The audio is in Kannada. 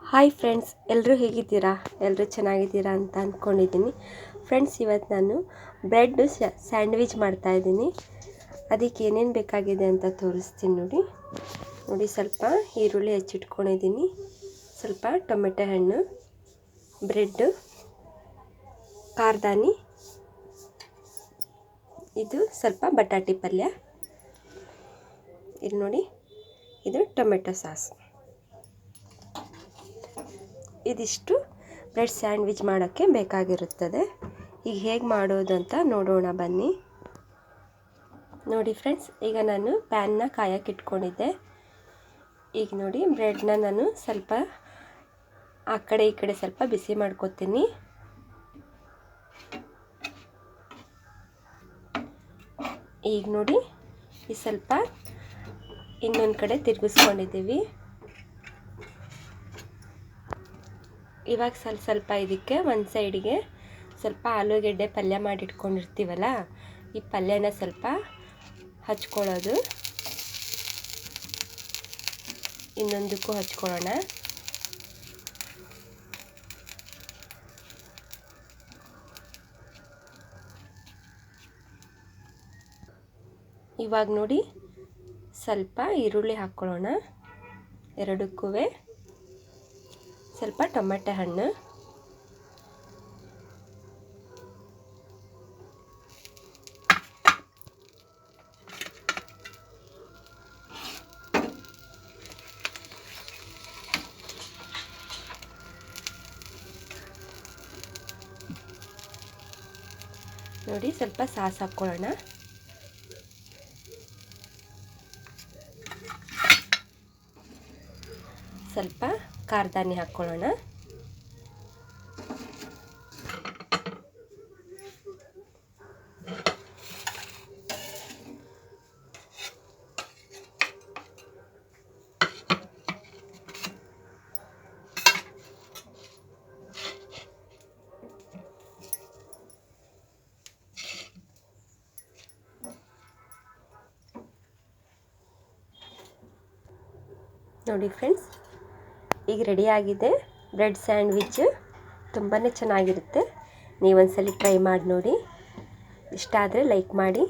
ಹಾಯ್ ಫ್ರೆಂಡ್ಸ್, ಎಲ್ಲರೂ ಹೇಗಿದ್ದೀರಾ? ಎಲ್ಲರೂ ಚೆನ್ನಾಗಿದ್ದೀರಾ ಅಂತ ಅಂದ್ಕೊಂಡಿದ್ದೀನಿ. ಫ್ರೆಂಡ್ಸ್, ಇವತ್ತು ನಾನು ಬ್ರೆಡ್ ಸ್ಯಾಂಡ್ವಿಚ್ ಮಾಡ್ತಾಯಿದ್ದೀನಿ. ಅದಕ್ಕೆ ಏನೇನು ಬೇಕಾಗಿದೆ ಅಂತ ತೋರಿಸ್ತೀನಿ ನೋಡಿ. ಸ್ವಲ್ಪ ಈರುಳ್ಳಿ ಹೆಚ್ಚಿಟ್ಕೊಂಡಿದ್ದೀನಿ, ಸ್ವಲ್ಪ ಟೊಮೆಟೊ ಹಣ್ಣು, ಬ್ರೆಡ್ಡು, ಕಾರ್ದಾನಿ, ಇದು ಸ್ವಲ್ಪ ಬಟಾಟಿ ಪಲ್ಯ, ಇದು ನೋಡಿ, ಇದು ಟೊಮೆಟೊ ಸಾಸ್. ಇದಿಷ್ಟು ಬ್ರೆಡ್ ಸ್ಯಾಂಡ್ವಿಚ್ ಮಾಡೋಕ್ಕೆ ಬೇಕಾಗಿರುತ್ತದೆ. ಈಗ ಹೇಗೆ ಮಾಡೋದು ಅಂತ ನೋಡೋಣ ಬನ್ನಿ. ನೋಡಿ ಫ್ರೆಂಡ್ಸ್, ಈಗ ನಾನು ಪ್ಯಾನ್ನ ಕಾಯಕ್ಕೆ ಇಟ್ಕೊಂಡಿದ್ದೆ. ಈಗ ನೋಡಿ, ಬ್ರೆಡ್ನ ನಾನು ಸ್ವಲ್ಪ ಆ ಕಡೆ ಈ ಕಡೆ ಸ್ವಲ್ಪ ಬಿಸಿ ಮಾಡ್ಕೊತೀನಿ. ಈಗ ನೋಡಿ, ಈ ಸ್ವಲ್ಪ ಇನ್ನೊಂದು ಕಡೆ ತಿರುಗಿಸ್ಕೊಂಡಿದ್ದೀವಿ. ಇವಾಗ ಸ್ವಲ್ಪ ಇದಕ್ಕೆ ಒಂದು ಸೈಡಿಗೆ ಸ್ವಲ್ಪ ಆಲೂಗೆಡ್ಡೆ ಪಲ್ಯ ಮಾಡಿಟ್ಕೊಂಡಿರ್ತೀವಲ್ಲ, ಈ ಪಲ್ಯನ ಸ್ವಲ್ಪ ಹಚ್ಕೊಳ್ಳೋದು. ಇನ್ನೊಂದಕ್ಕೂ ಹಚ್ಕೊಳ್ಳೋಣ. ಇವಾಗ ನೋಡಿ, ಸ್ವಲ್ಪ ಈರುಳ್ಳಿ ಹಾಕ್ಕೊಳ್ಳೋಣ. ಎರಡಕ್ಕೂ ಸ್ವಲ್ಪ ಟೊಮೆಟೊ ಹಣ್ಣು, ನೋಡಿ ಸ್ವಲ್ಪ ಸಾಸ್ ಹಾಕ್ಕೊಳ್ಳೋಣ. ಸ್ವಲ್ಪ ಕಾರ್ದಾನಿ ಹಾಕ್ಕೊಳ್ಳೋಣ. ನೋಡಿ ಫ್ರೆಂಡ್ಸ್, ಈಗ ರೆಡಿಯಾಗಿದೆ ಬ್ರೆಡ್ ಸ್ಯಾಂಡ್ವಿಚ್. ತುಂಬಾ ಚೆನ್ನಾಗಿರುತ್ತೆ. ನೀವೊಂದ್ಸಲಿ ಟ್ರೈ ಮಾಡಿ ನೋಡಿ. ಇಷ್ಟ ಆದರೆ ಲೈಕ್ ಮಾಡಿ.